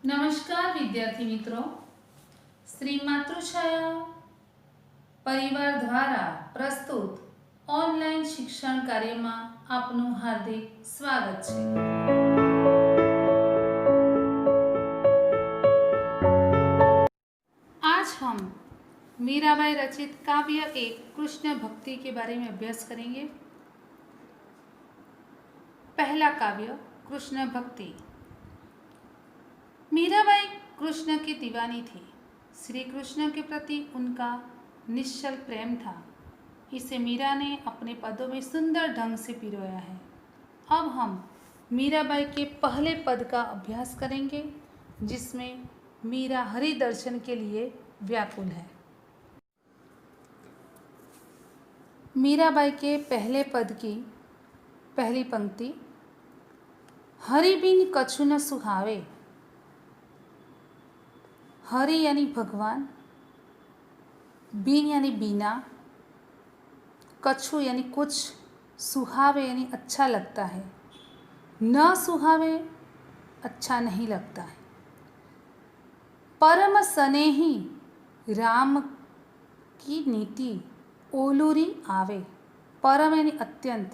નમસ્કાર વિદ્યાર્થી મિત્રો, શ્રી માતૃછાયા પરિવાર દ્વારા પ્રસ્તુત ઓનલાઈન શિક્ષણ કાર્યમાં આપનું હાર્દિક સ્વાગત છે। आज हम मीराबाई रचित काव्य एक कृष्ण भक्ति के बारे में अभ्यास करेंगे। पहला काव्य कृष्ण भक्ति। मीराबाई कृष्ण की दीवानी थी। श्री कृष्ण के प्रति उनका निश्चल प्रेम था। इसे मीरा ने अपने पदों में सुंदर ढंग से पिरोया है। अब हम मीराबाई के पहले पद का अभ्यास करेंगे, जिसमें मीरा हरि दर्शन के लिए व्याकुल है। मीराबाई के पहले पद की पहली पंक्ति, हरि बिन कछु न सुहावे। हरि यानी भगवान, बिन यानी बिना, कछु यानी कुछ, सुहावे यानी अच्छा लगता है, न सुहावे अच्छा नहीं लगता है। परम स्नेही राम की नीति ओलूरी आवे। परम यानी अत्यंत,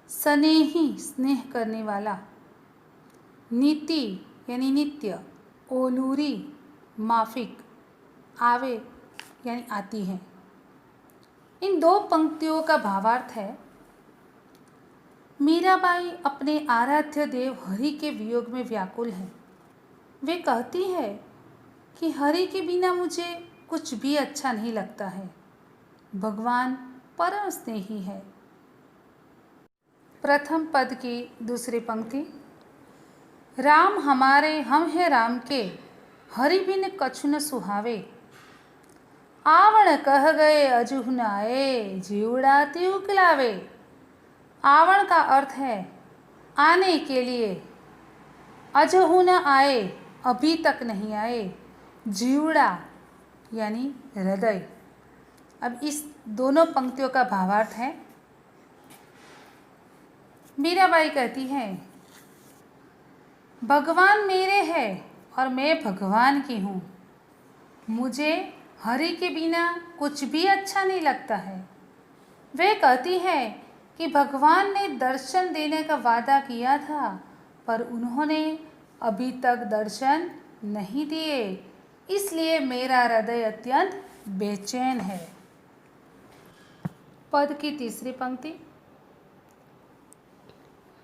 स्नेही स्नेह करने वाला, नीति यानी नित्य, ओलूरी माफिक, आवे यानी आती है। इन दो पंक्तियों का भावार्थ है, मीराबाई अपने आराध्य देव हरि के वियोग में व्याकुल है। वे कहती है कि हरि के बिना मुझे कुछ भी अच्छा नहीं लगता है। भगवान परम स्नेही है। प्रथम पद की दूसरी पंक्ति, राम हमारे हम हैं राम के, हरि बिन कछु न सुहावे। आवण कह गए अजुह न आए, जीवड़ाती उकलावे। आवण का अर्थ है आने के लिए, अजहु न आए अभी तक नहीं आए, जीवड़ा यानी हृदय। अब इस दोनों पंक्तियों का भावार्थ है, मीराबाई कहती है भगवान मेरे हैं और मैं भगवान की हूँ। मुझे हरि के बिना कुछ भी अच्छा नहीं लगता है। वे कहती है कि भगवान ने दर्शन देने का वादा किया था, पर उन्होंने अभी तक दर्शन नहीं दिए, इसलिए मेरा हृदय अत्यंत बेचैन है। पद की तीसरी पंक्ति,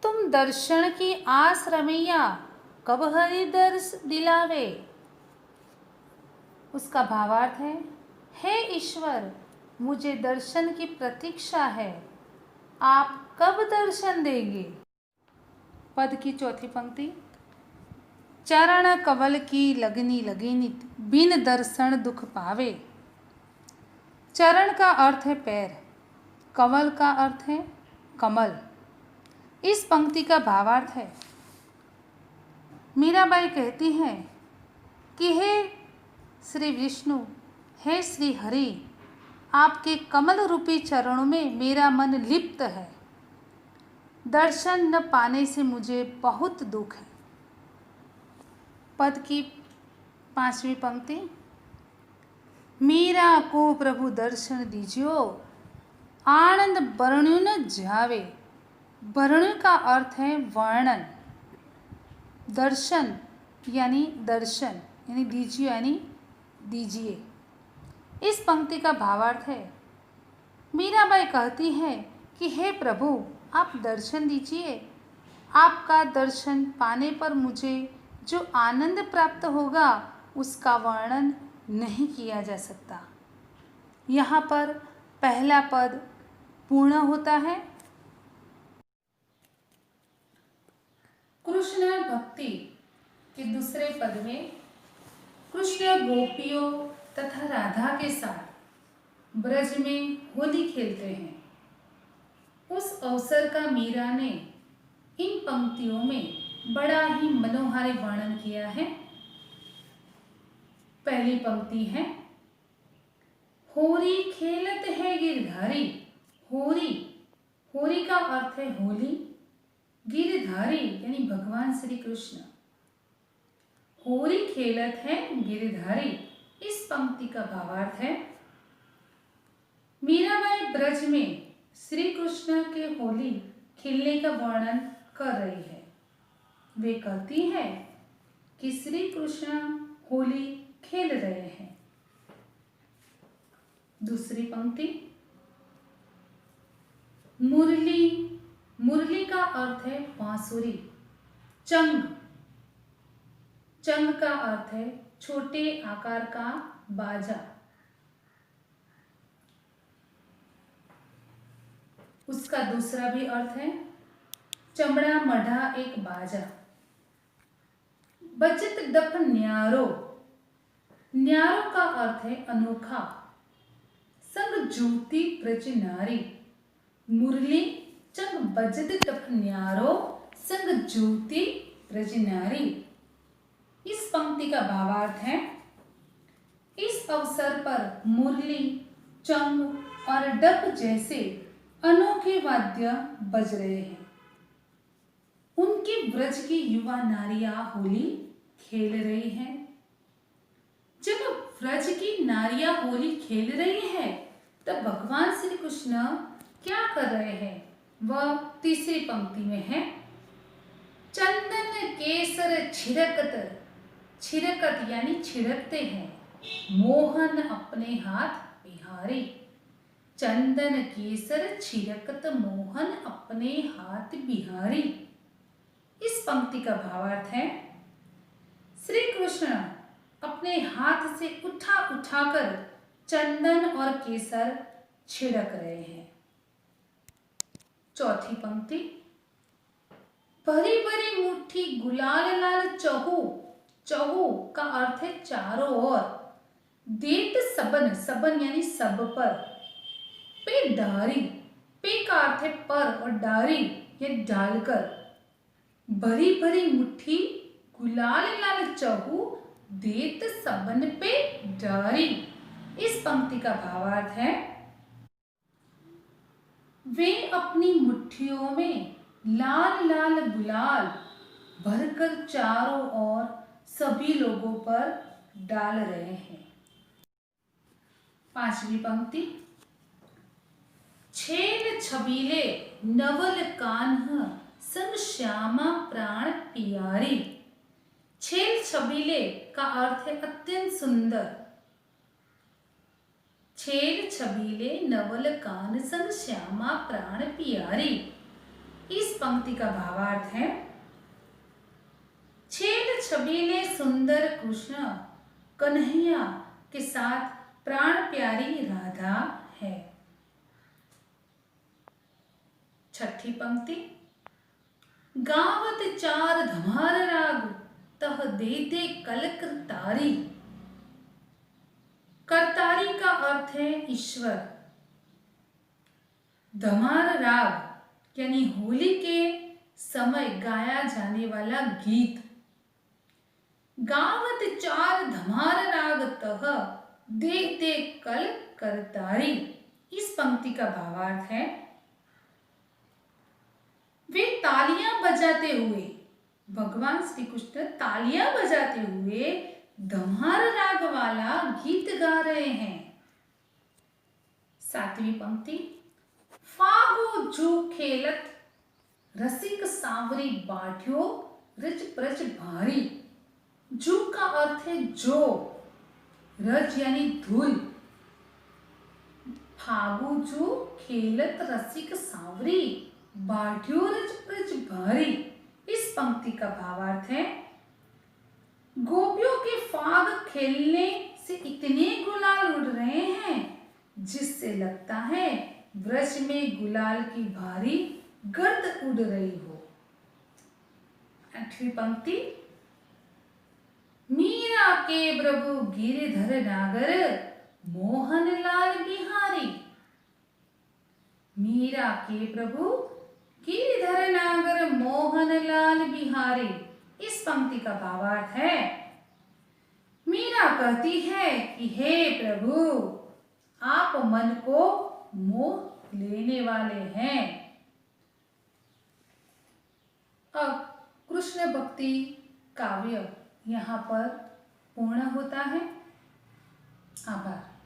तुम दर्शन की आस रमैया, कब हरि दर्श दिलावे। उसका भावार्थ है, हे ईश्वर मुझे दर्शन की प्रतीक्षा है, आप कब दर्शन देंगे। पद की चौथी पंक्ति, चरण कमल की लगनी लगिनी, बिन दर्शन दुख पावे। चरण का अर्थ है पैर, कमल का अर्थ है कमल। इस पंक्ति का भावार्थ है, मीराबाई कहती हैं कि हे श्री विष्णु, हे श्री हरि, आपके कमल रूपी चरणों में मेरा मन लिप्त है। दर्शन न पाने से मुझे बहुत दुख है। पद की पांचवी पंक्ति, मीरा को प्रभु दर्शन दीजियो, आनंद वर्ण्यु न जावे। वर्ण्य का अर्थ है वर्णन, दर्शन यानी दीजिए यानी दीजिए। इस पंक्ति का भावार्थ है, मीराबाई कहती है कि हे प्रभु आप दर्शन दीजिए। आपका दर्शन पाने पर मुझे जो आनंद प्राप्त होगा उसका वर्णन नहीं किया जा सकता। यहाँ पर पहला पद पूर्ण होता है। कृष्ण भक्ति के दूसरे पद में कृष्ण गोपियों तथा राधा के साथ ब्रज में होली खेलते हैं। उस अवसर का मीरा ने इन पंक्तियों में बड़ा ही मनोहारी वर्णन किया है। पहली पंक्ति है, होरी खेलत है गिरधारी। होरी, होरी का अर्थ है होली, गिरधारी यानी भगवान श्री कृष्ण। होली खेलत है गिरधारी। इस पंक्ति का भावार्थ है मीराबाई ब्रज में श्री कृष्ण के होली खेलने का वर्णन कर रही है। वे कहती है कि श्री कृष्ण होली खेल रहे हैं। दूसरी पंक्ति मुरली। मुरली का अर्थ है बांसुरी। चंग। चंग का अर्थ है छोटे आकार का बाजा। उसका दूसरा भी अर्थ है चमड़ा मढ़ा एक बाजा। बचत डफ न्यारो। न्यारो का अर्थ है अनोखा। संग जूती ब्रज नारी। मुरली चंग बजत डफ न्यारो संग जूती ब्रज नारी। इस पंक्ति का भावार्थ है इस अवसर पर मुरली, चंग और डफ जैसे अनोखे वाद्य बज रहे हैं। उनके ब्रज की युवा नारियां होली खेल रही हैं। जब ब्रज की नारियां होली खेल रही हैं, तब भगवान श्री कृष्ण क्या कर रहे हैं? वह तीसरी पंक्ति में है चंदन केसर छिड़कत। छिड़कत यानी छिड़कते हैं। मोहन अपने हाथ बिहारी। चंदन केसर छिड़कत मोहन अपने हाथ बिहारी। इस पंक्ति का भावार्थ है श्री कृष्ण अपने हाथ से उठाकर चंदन और केसर छिड़क रहे हैं। चौथी पंक्ति भरी भरी मुट्ठी गुलाल लाल चहु। चहु का अर्थ है चारों ओर। देत सबन। सबन यानी सब पर। पे डारी। पे का अर्थ है पर और डारी या डालकर। भरी भरी मुट्ठी गुलाल लाल चहु देत सबन पे डारी। इस पंक्ति का भावार्थ है वे अपनी मुट्ठियों में लाल लाल गुलाल भरकर चारों ओर सभी लोगों पर डाल रहे हैं। पांचवी पंक्ति छेल छबीले नवल कान्ह संग श्यामा प्राण पियारी। छेल छबीले का अर्थ है अत्यंत सुंदर। छेल छबीले नवल कान संग श्यामा प्राण पियारी। इस पंक्ति का भावार्थ है छेल छबीले सुंदर कृष्ण कन्हैया के साथ प्राण प्यारी राधा है। छठी पंक्ति गावत चार धमार राग तह देते कल करतारी। करतारी का अर्थ है ईश्वर। धमार राग यानी होली के समय गाया जाने वाला गीत। गावत चार धमार राग तह देते कल करतारी। इस पंक्ति का भावार्थ है वे तालियां बजाते हुए, भगवान श्री कृष्ण तालियां बजाते हुए धमार राग वाला गीत गा रहे हैं। सातवीं पंक्ति फागो जू खेलत रसिक सांवरी बाठ्यो रज प्रज भारी। जू का अर्थ है जो। रज यानी धूल। फागु जू खेलत रसिक सांवरी बाठ्यो रज प्रज भारी। इस पंक्ति का भावार्थ है गोपियों के फाग खेलने से इतने गुलाल उड़ रहे हैं जिससे लगता है ब्रज में गुलाल की भारी गर्द उड़ रही हो। आठवीं पंक्ति मीरा के प्रभु गिरिधर नागर मोहन लाल बिहारी। मीरा के प्रभु गिरिधर नागर मोहन लाल बिहारी। इस पंक्ति का भावार्थ है मीरा कहती है कि हे प्रभु आप मन को मोह लेने वाले हैं। अब कृष्ण भक्ति काव्य यहाँ पर पूर्ण होता है। आभार।